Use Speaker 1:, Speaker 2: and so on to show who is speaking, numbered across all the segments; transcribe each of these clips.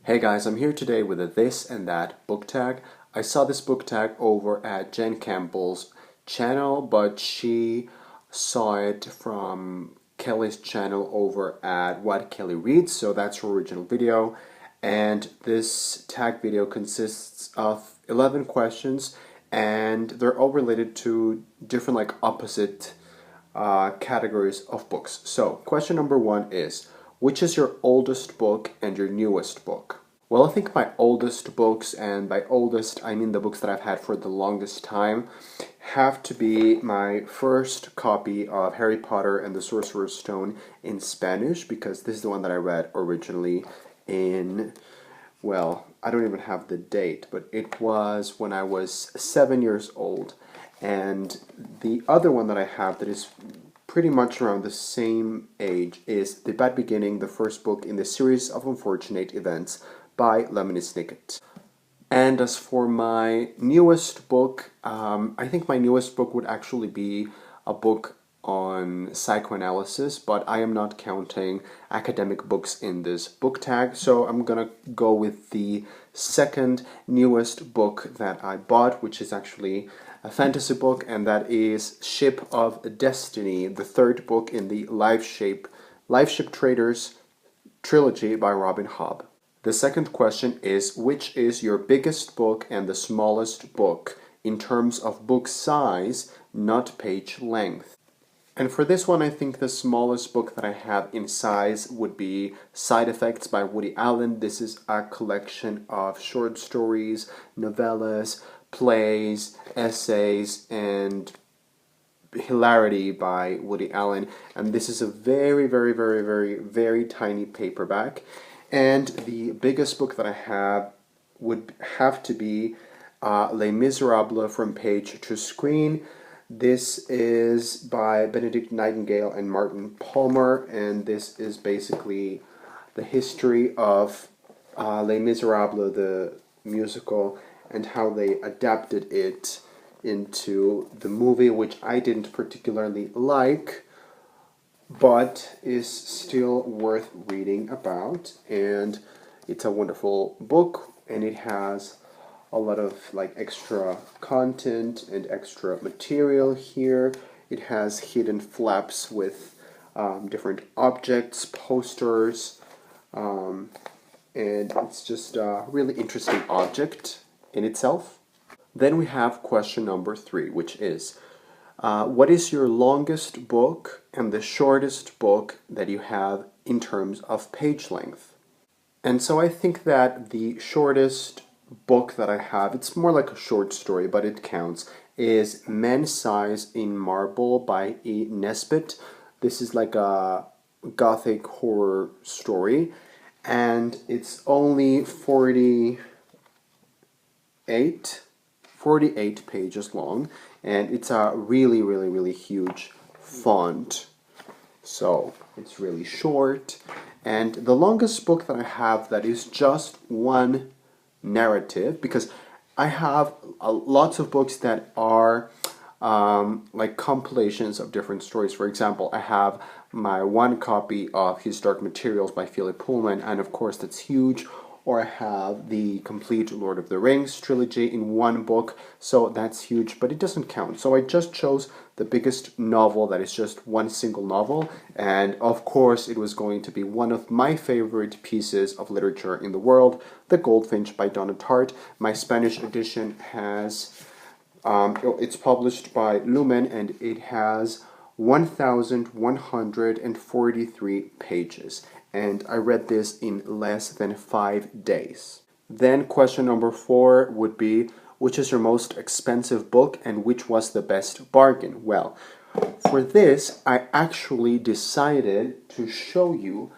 Speaker 1: Hey guys, I'm here today with a this and that book tag. I saw this book tag over at Jen Campbell's channel, but she saw it from Kelly's channel over at What Kelly Reads, so that's her original video. And this tag video consists of 11 questions, and they're all related to different, opposite categories of books. So, question number one is, which is your oldest book and your newest book? Well, I think my oldest books, and by oldest I mean the books that I've had for the longest time, have to be my first copy of Harry Potter and the Sorcerer's Stone in Spanish, because this is the one that I read originally in, well, I don't even have the date, but it was when I was 7 years old. And the other one that I have that is pretty much around the same age is The Bad Beginning, the first book in the series of unfortunate events by Lemony Snicket. And as for my newest book, I think my newest book would actually be a book on psychoanalysis, but I am not counting academic books in this book tag, so I'm gonna go with the second newest book that I bought, which is actually a fantasy book, and that is Ship of Destiny, the third book in the Lifeship Traders trilogy by Robin Hobb. The second question is, which is your biggest book and the smallest book in terms of book size, not page length? And for this one, I think the smallest book that I have in size would be Side Effects by Woody Allen. This is a collection of short stories, novellas, plays, essays, and hilarity by Woody Allen. And this is a very, very, very, very, very tiny paperback. And the biggest book that I have would have to be Les Miserables from page to screen. This is by Benedict Nightingale and Martin Palmer, and this is basically the history of Les Miserables, the musical, and how they adapted it into the movie, which I didn't particularly like, but is still worth reading about. And it's a wonderful book, and it has a lot of extra content and extra material here. It has hidden flaps with different objects, posters, and it's just a really interesting object in itself. Then we have question number 3, which is, what is your longest book and the shortest book that you have in terms of page length? And so I think that the shortest book that I have, it's more like a short story, but it counts, is Men's Size in Marble by E. Nesbit. This is like a gothic horror story, and it's only 48 pages long, and it's a really, really, really huge font. So it's really short. And the longest book that I have that is just one narrative, because I have lots of books that are like compilations of different stories. For example, I have my one copy of His Dark Materials by Philip Pullman, and of course that's huge. Or I have the complete Lord of the Rings trilogy in one book, so that's huge, but it doesn't count. So I just chose the biggest novel that is just one single novel, and of course it was going to be one of my favorite pieces of literature in the world, The Goldfinch by Donna Tartt. My Spanish edition has, it's published by Lumen, and it has 1,143 pages. And I read this in less than 5 days. Then question number 4 would be, which is your most expensive book and which was the best bargain? Well, for this, I actually decided to show you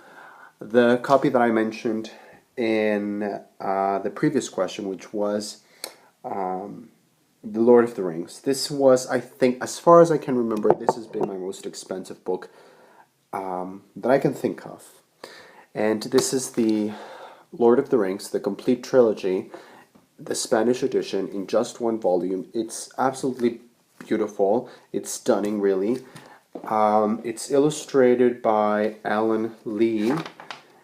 Speaker 1: the copy that I mentioned in the previous question, which was The Lord of the Rings. This was, I think, as far as I can remember, this has been my most expensive book that I can think of. And this is the Lord of the Rings, the complete trilogy, the Spanish edition in just one volume. It's absolutely beautiful. It's stunning, really. It's illustrated by Alan Lee,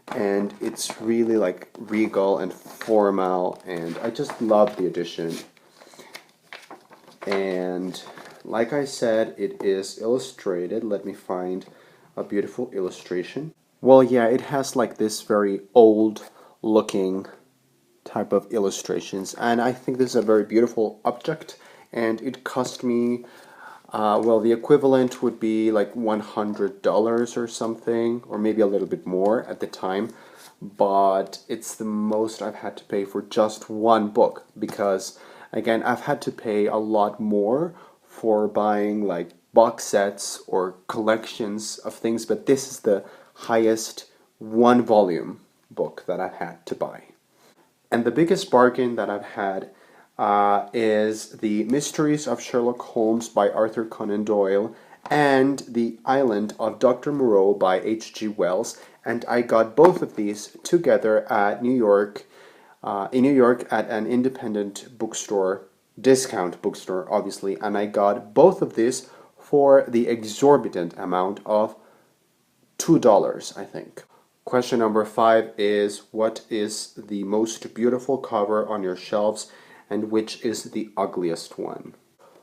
Speaker 1: and it's really like regal and formal, and I just love the edition. And like I said, it is illustrated. Let me find a beautiful illustration. Well, yeah, it has like this very old looking type of illustrations, and I think this is a very beautiful object, and it cost me well, the equivalent would be like $100 or something, or maybe a little bit more at the time, but it's the most I've had to pay for just one book, because again, I've had to pay a lot more for buying like box sets or collections of things, but this is the highest one volume book that I've had to buy. And the biggest bargain that I've had is The Mysteries of Sherlock Holmes by Arthur Conan Doyle and The Island of Dr. Moreau by H.G. Wells. And I got both of these together at New York, in New York at an independent bookstore, discount bookstore, obviously. And I got both of these for the exorbitant amount of $2, I think. Question number 5 is, what is the most beautiful cover on your shelves and which is the ugliest one?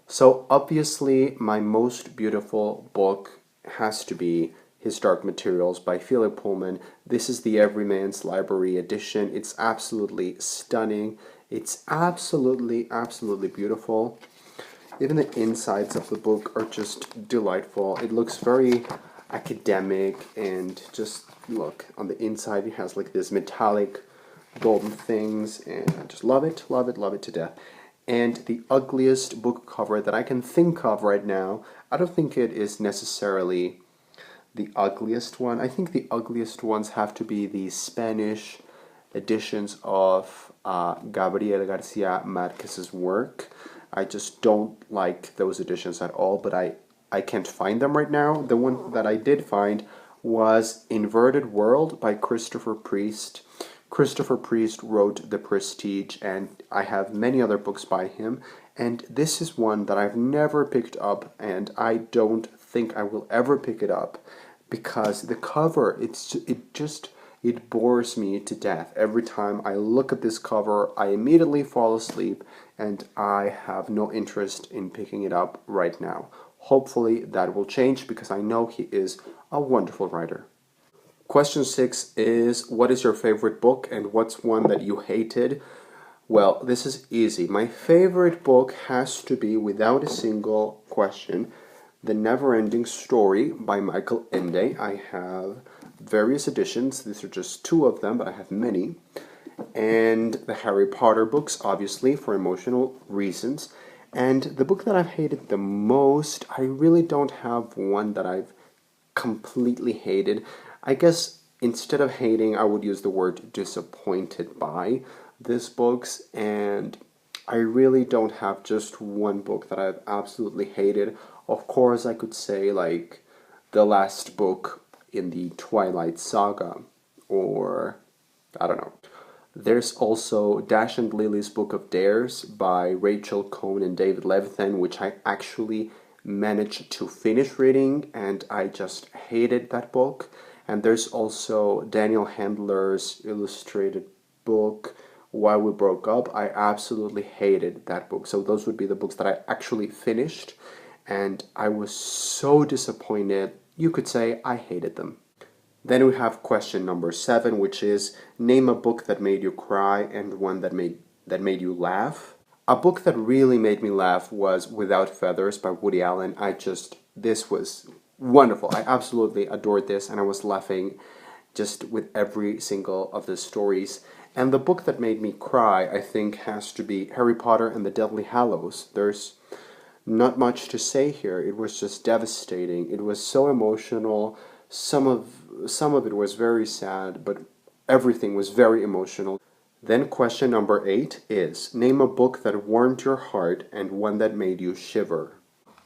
Speaker 1: So obviously my most beautiful book has to be His Dark Materials by Philip Pullman. This is the Everyman's Library edition. It's absolutely stunning. It's absolutely beautiful. Even the insides of the book are just delightful. It looks very academic, and just look, on the inside it has like this metallic golden things, and I just love it to death. And the ugliest book cover that I can think of right now, I don't think it is necessarily the ugliest one. I think the ugliest ones have to be the Spanish editions of Gabriel Garcia Marquez's work. I just don't like those editions at all, but I can't find them right now. The one that I did find was Inverted World by Christopher Priest. Christopher Priest wrote The Prestige, and I have many other books by him, and this is one that I've never picked up, and I don't think I will ever pick it up, because the cover, it bores me to death. Every time I look at this cover, I immediately fall asleep, and I have no interest in picking it up right now. Hopefully that will change, because I know he is a wonderful writer. Question 6 is, what is your favorite book and what's one that you hated? Well, this is easy. My favorite book has to be, without a single question, The Never-Ending Story by Michael Ende. I have various editions. These are just 2 of them, but I have many. And the Harry Potter books, obviously, for emotional reasons. And the book that I've hated the most, I really don't have one that I've completely hated. I guess instead of hating, I would use the word disappointed by these books, and I really don't have just one book that I've absolutely hated. Of course, I could say like the last book in the Twilight Saga, or I don't know. There's also Dash and Lily's Book of Dares by Rachel Cohn and David Levithan, which I actually managed to finish reading, and I just hated that book. And there's also Daniel Handler's illustrated book, Why We Broke Up. I absolutely hated that book. So those would be the books that I actually finished, and I was so disappointed. You could say I hated them. Then we have question number 7, which is, name a book that made you cry and one that made you laugh. A book that really made me laugh was Without Feathers by Woody Allen. This was wonderful. I absolutely adored this, and I was laughing just with every single of the stories. And the book that made me cry, I think, has to be Harry Potter and the Deathly Hallows. There's not much to say here. It was just devastating. It was so emotional. Some of it was very sad, but everything was very emotional. Then question number 8 is, name a book that warmed your heart and one that made you shiver.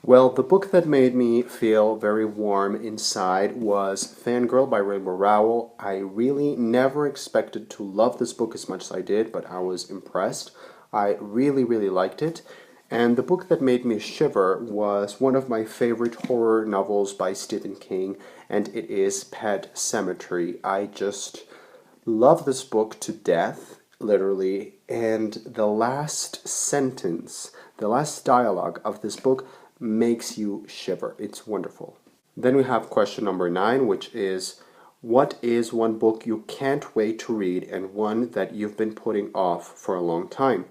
Speaker 1: Well, the book that made me feel very warm inside was Fangirl by Rainbow Rowell. I really never expected to love this book as much as I did, but I was impressed. I really liked it. And the book that made me shiver was one of my favorite horror novels by Stephen King, and it is Pet Sematary. I just Love this book to death, literally, and the last sentence, the last dialogue of this book makes you shiver. It's wonderful. Then we have question number 9, which is, what is one book you can't wait to read and one that you've been putting off for a long time?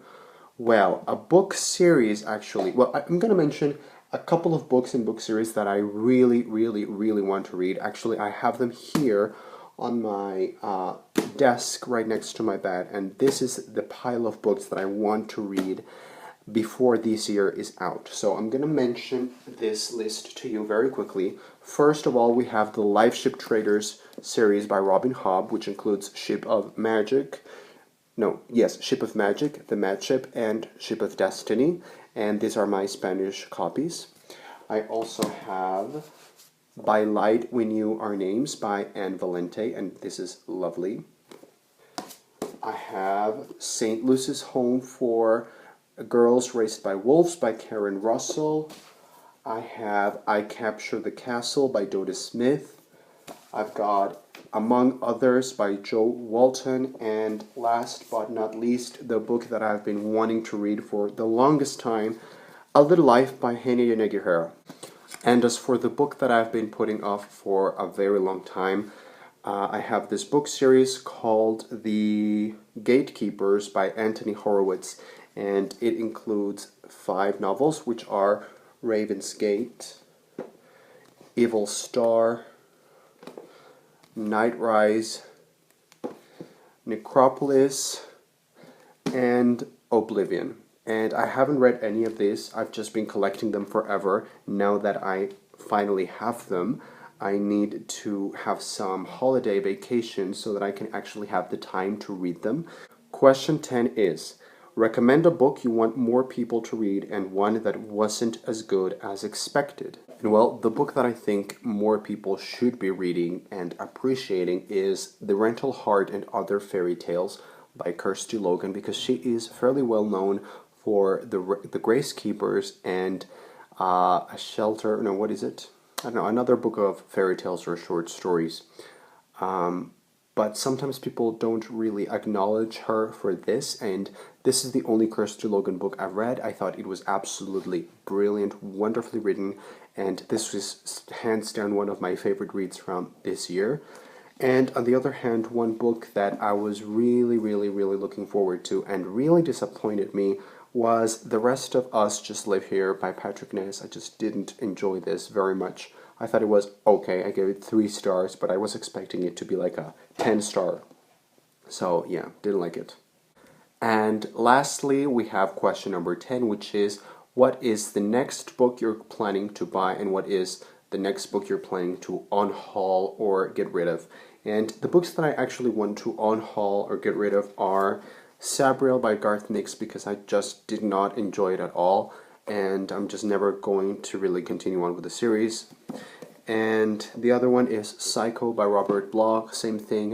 Speaker 1: Well, a book series actually. Well, I'm going to mention a couple of books and book series that I really, really, really want to read. Actually, I have them here on my desk right next to my bed, and this is the pile of books that I want to read before this year is out. So I'm going to mention this list to you very quickly. First of all, we have the Life Ship Traders series by Robin Hobb, which includes Ship of Magic, The Mad Ship, and Ship of Destiny, and these are my Spanish copies. I also have By Light We Knew Our Names by Anne Valente, and this is lovely. I have St. Lucy's Home for Girls Raised by Wolves by Karen Russell. I have I Capture the Castle by Dodie Smith. I've got Among Others by Jo Walton, and last but not least, the book that I've been wanting to read for the longest time, A Little Life by Henia Yanagihara. And as for the book that I've been putting off for a very long time, I have this book series called The Gatekeepers by Anthony Horowitz, and it includes 5 novels, which are Raven's Gate, Evil Star, Night Rise, Necropolis, and Oblivion. And I haven't read any of these. I've just been collecting them forever. Now that I finally have them, I need to have some holiday vacation so that I can actually have the time to read them. Question 10 is, recommend a book you want more people to read and one that wasn't as good as expected. And well, the book that I think more people should be reading and appreciating is The Rental Heart and Other Fairy Tales by Kirsty Logan, because she is fairly well known for the Grace Keepers and A Shelter, no, what is it? I don't know, another book of fairy tales or short stories. But sometimes people don't really acknowledge her for this, and this is the only Kirsty Logan book I've read. I thought it was absolutely brilliant, wonderfully written, and this was hands down one of my favorite reads from this year. And on the other hand, one book that I was really, really, really looking forward to and really disappointed me was The Rest of Us Just Live Here by Patrick Ness. I just didn't enjoy this very much. I thought it was okay. I gave it 3 stars, but I was expecting it to be like a 10-star. So yeah, didn't like it. And lastly, we have question number 10, which is, what is the next book you're planning to buy and what is the next book you're planning to unhaul or get rid of? And the books that I actually want to unhaul or get rid of are Sabriel by Garth Nix, because I just did not enjoy it at all, and I'm just never going to really continue on with the series. And the other one is Psycho by Robert Bloch. Same thing,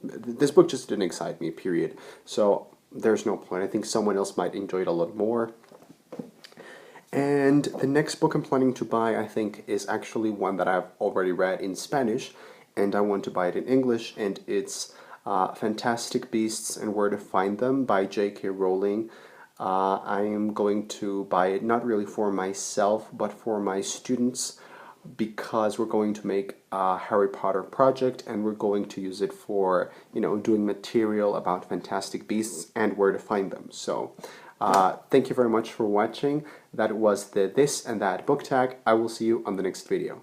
Speaker 1: this book just didn't excite me, period. So there's no point. I think someone else might enjoy it a lot more. And the next book I'm planning to buy, I think, is actually one that I've already read in Spanish, and I want to buy it in English, and it's Fantastic Beasts and Where to Find Them by J.K. Rowling. I am going to buy it not really for myself, but for my students, because we're going to make a Harry Potter project and we're going to use it for, doing material about Fantastic Beasts and Where to Find Them. So, thank you very much for watching. That was the This and That book tag. I will see you on the next video.